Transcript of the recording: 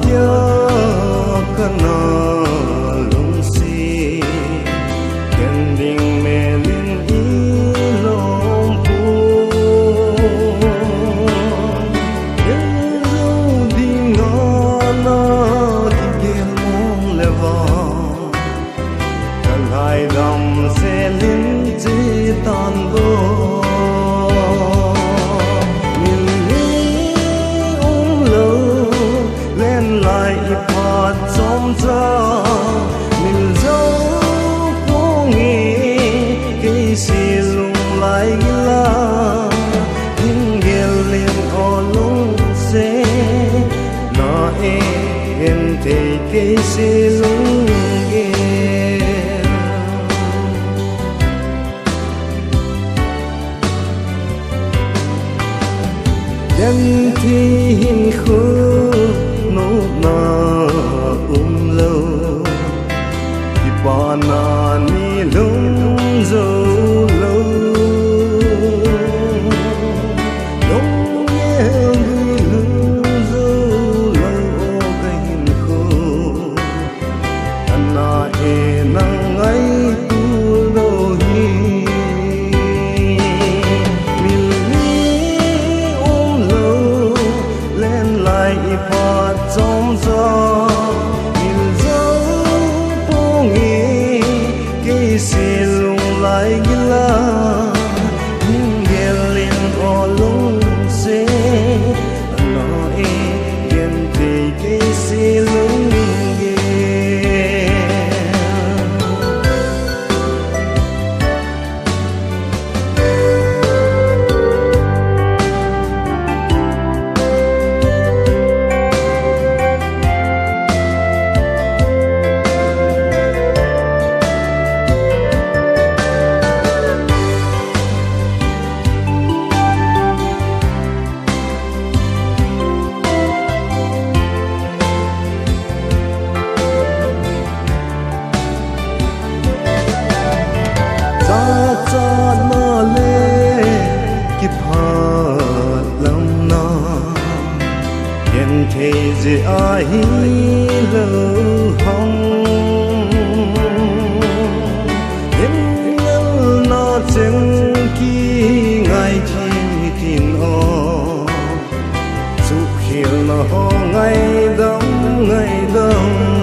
dia kana lung si kending melin ilong pu elo dingana tigel mong leva kanhai dam selin chi tan go ra mình dấu phố nghe cái gì lung lại la những ghel lên o lung xe nó em thì cái gì lung nghe dân thì hình khô nô na Pana ni lung zo lo Long ye lung zo lo ka hin ko Ana e nang ai tu lo hi Mil ni lo len lai pa chom za si lung lại gila những ghel lên o lung xe nó em thì cái si lung cha na le ki pha lam na yen the je a hi lo hong yen na chen ki ngai thi tin o su khil na ho ngai dong